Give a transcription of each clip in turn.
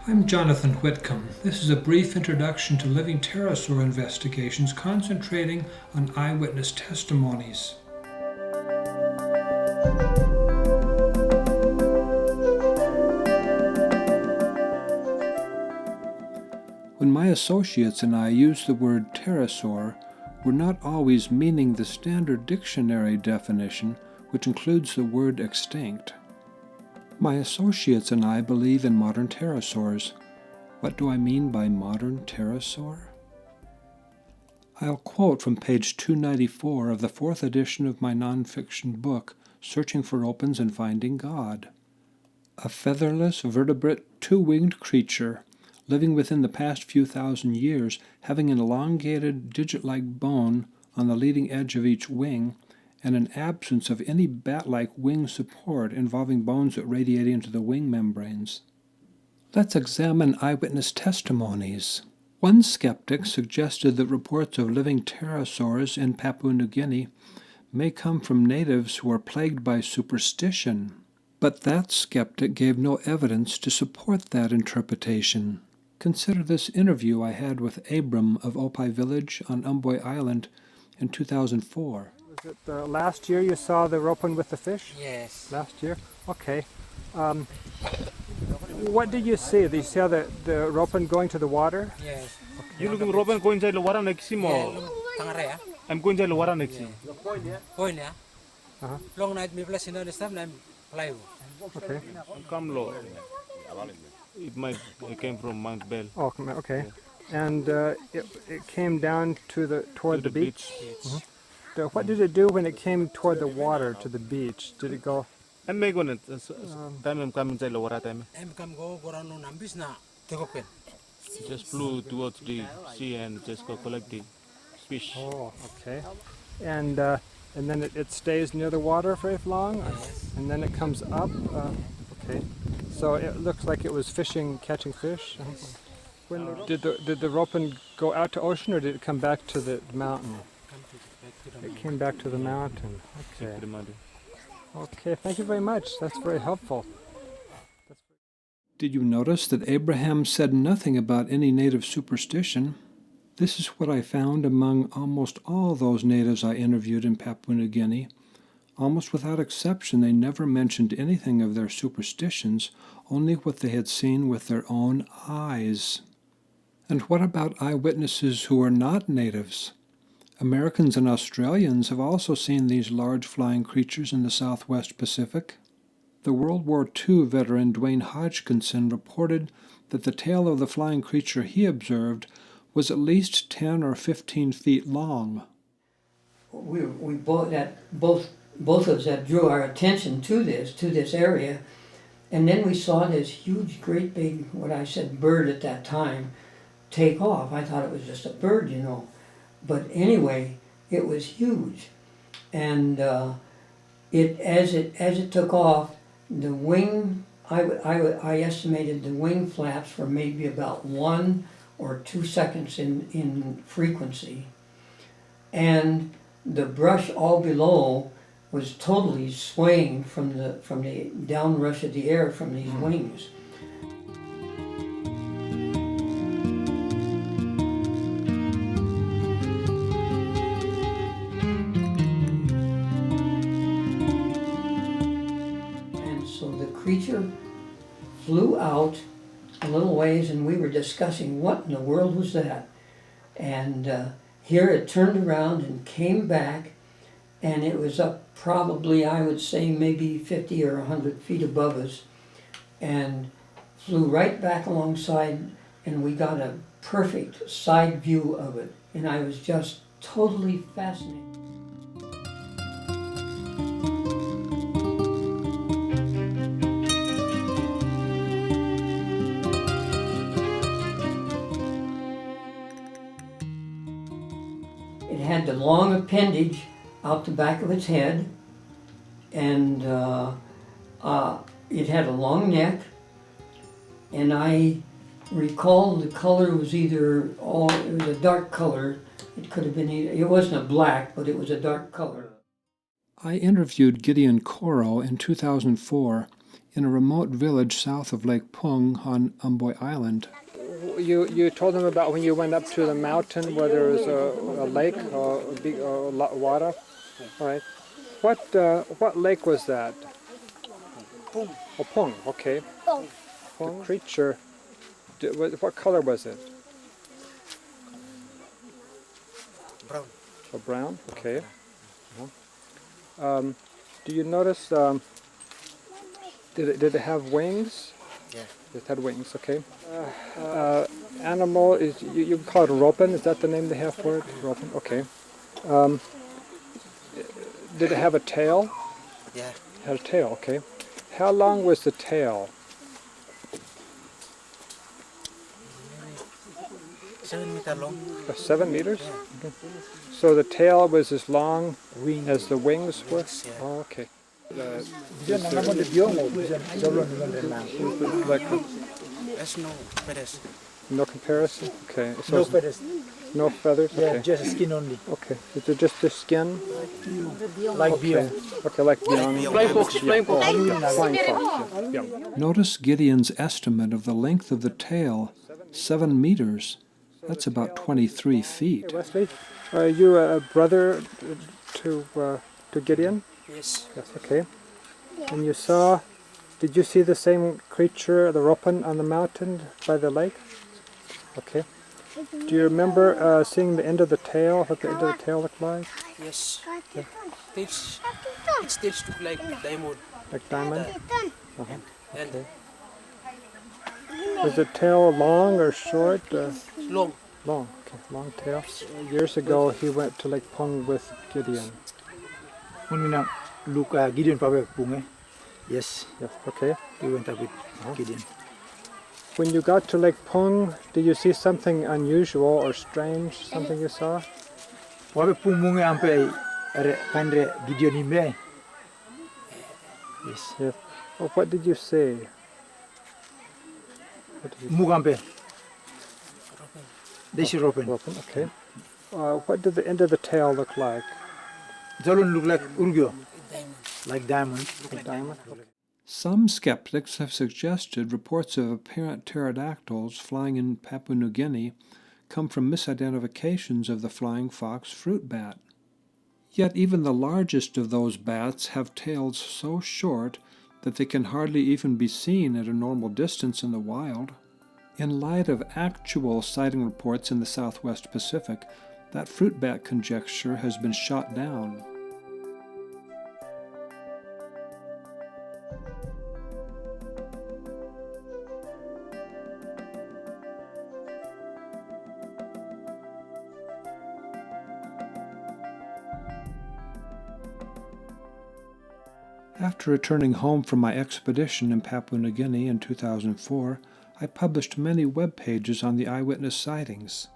I'm Jonathan Whitcomb. This is a brief introduction to living pterosaur investigations concentrating on eyewitness testimonies. When my associates and I used the word pterosaur, we're not always meaning the standard dictionary definition, which includes the word extinct. My associates and I believe in modern pterosaurs. What do I mean by modern pterosaur? I'll quote from page 294 of the 4th edition of my nonfiction book, Searching for Opens and Finding God. A featherless, vertebrate, two-winged creature, living within the past few thousand years, having an elongated, digit-like bone on the leading edge of each wing, and an absence of any bat-like wing support involving bones that radiate into the wing membranes. Let's examine eyewitness testimonies. One skeptic suggested that reports of living pterosaurs in Papua New Guinea may come from natives who are plagued by superstition, but that skeptic gave no evidence to support that interpretation. Consider this interview I had with Abram of Umboi Village on Umboi Island in 2004. Was it last year you saw the ropen with the fish? Yes. Last year? Okay. What did you see? Did you see the ropen going to the water? Yes. You looking ropen going inside the water next to Tangara. I'm going inside the water next to Point ya. Long night me plus in the stuff and play. Okay. Come low. It came from Mount Bell. Oh, okay. And it came down toward the beach? Yes. What did it do when it came toward the water, to the beach? Did it go? I'm going to time I'm coming inside the water time. I'm come go around on Ambis na. Take open. Just flew towards the sea and just go collect the fish. Oh, okay. And then it stays near the water for long? Yes. And then it comes up? Okay. So it looks like it was fishing, catching fish? Yes. Did the ropen go out to ocean or did it come back to the mountain? It came back to the mountain. Okay. Okay, thank you very much. That's very helpful. Did you notice that Abraham said nothing about any native superstition? This is what I found among almost all those natives I interviewed in Papua New Guinea. Almost without exception, they never mentioned anything of their superstitions, only what they had seen with their own eyes. And what about eyewitnesses who are not natives? Americans and Australians have also seen these large flying creatures in the Southwest Pacific. The World War II veteran Dwayne Hodgkinson reported that the tail of the flying creature he observed was at least 10 or 15 feet long. We both of us that drew our attention to this area, and then we saw this huge, great big, what I said, bird at that time, take off. I thought it was just a bird, you know. But anyway, it was huge, and as it took off, the wing, I estimated the wing flaps were maybe about 1 or 2 seconds in frequency, and the brush all below was totally swaying from the downrush of the air from these wings. Creature flew out a little ways, and we were discussing what in the world was that. And here it turned around and came back, and it was up probably, I would say, maybe 50 or 100 feet above us, and flew right back alongside, and we got a perfect side view of it. And I was just totally fascinated. It had the long appendage out the back of its head, and it had a long neck, and I recall the color was it was a dark color. It could have been it wasn't a black, but it was a dark color. I interviewed Gideon Coro in 2004 in a remote village south of Lake Pung on Umboi Island. You told them about when you went up to the mountain where there was a lake or a big water. All right. What lake was that? Pung. Oh, Pung. Okay. Pung. The creature. What color was it? Brown. Oh, brown. Okay. Do you notice? Did it have wings? Yeah. It had wings. Okay. Animal is you call it ropen. Is that the name they have for it? Ropen. Okay. Did it have a tail? Yeah. It had a tail. Okay. How long was the tail? 7 meters long. 7 meters? Okay. So the tail was as long as the wings were? Yeah. Oh, okay. There's no feathers. No comparison? Okay. So feathers. No feathers? Okay. Just skin only. Okay. Is it just the skin? Like beer. Okay, like beyond. Flying fox, Flying fox. Yeah. Notice Gideon's estimate of the length of the tail, 7 meters. That's about 23 feet. Hey, Wesley, are you a brother to Gideon? Yes. Yes, okay. And did you see the same creature, the ropen, on the mountain by the lake? Okay. Do you remember seeing the end of the tail, what the end of the tail looked like? Yes. It's look like diamond. Like diamond? And Was the tail long or short? long. Long, okay, long tail. Years ago, he went to Lake Pung with Gideon. When we now look Gideon Papua Pung, yes, Yes, okay. we went up with Gideon. When you got to Lake Pung, did you see something unusual or strange, something you saw? Papua Pung Mung ampe pandre Gideon imbe. Yes. Yes. Oh, what did you see? Mug ampe. They should open. Ropen, okay. What did the end of the tail look like? Jalun look like urgyo, Diamond. like diamond. A diamond? Okay. Some skeptics have suggested reports of apparent pterodactyls flying in Papua New Guinea come from misidentifications of the flying fox fruit bat. Yet even the largest of those bats have tails so short that they can hardly even be seen at a normal distance in the wild. In light of actual sighting reports in the Southwest Pacific, that fruit bat conjecture has been shot down. After returning home from my expedition in Papua New Guinea in 2004, I published many web pages on the eyewitness sightings.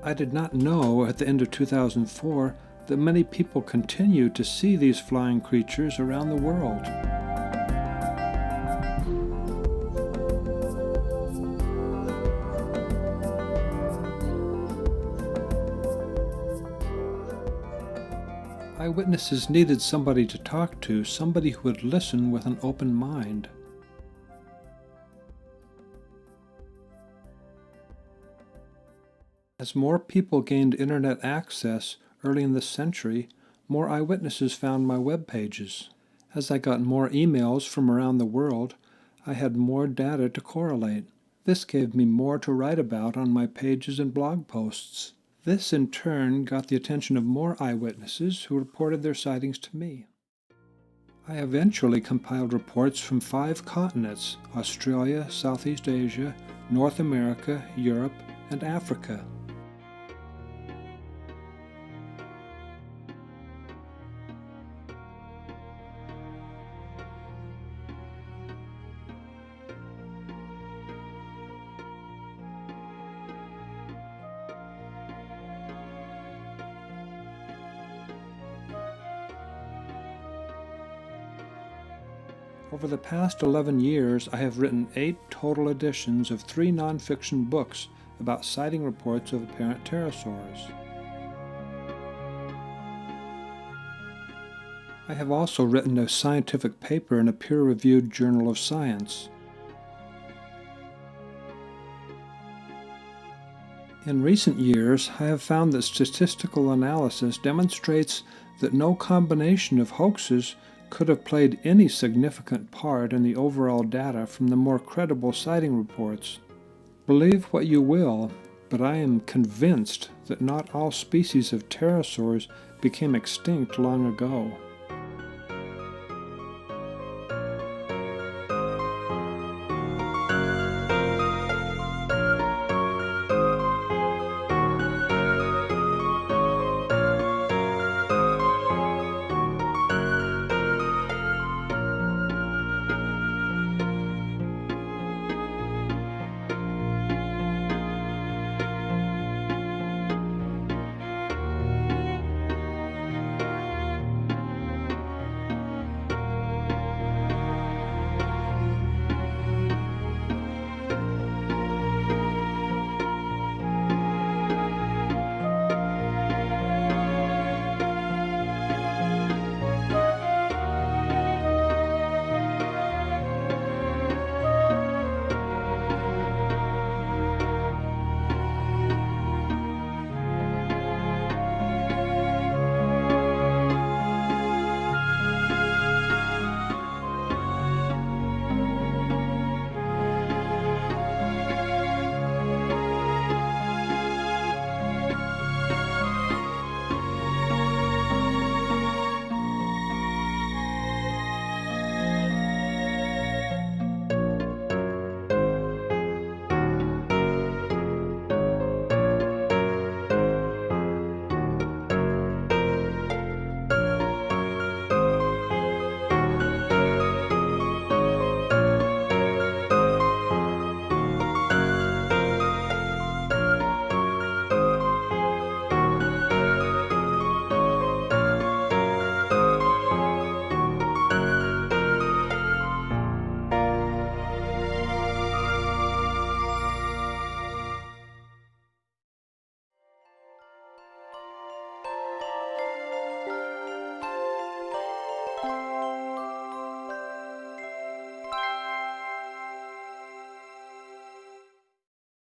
I did not know at the end of 2004 that many people continue to see these flying creatures around the world. Eyewitnesses needed somebody to talk to, somebody who would listen with an open mind. As more people gained internet access early in this century, more eyewitnesses found my web pages. As I got more emails from around the world, I had more data to correlate. This gave me more to write about on my pages and blog posts. This, in turn, got the attention of more eyewitnesses who reported their sightings to me. I eventually compiled reports from 5 continents: Australia, Southeast Asia, North America, Europe, and Africa. Over the past 11 years, I have written 8 total editions of 3 nonfiction books about sighting reports of apparent pterosaurs. I have also written a scientific paper in a peer-reviewed journal of science. In recent years, I have found that statistical analysis demonstrates that no combination of hoaxes could have played any significant part in the overall data from the more credible sighting reports. Believe what you will, but I am convinced that not all species of pterosaurs became extinct long ago.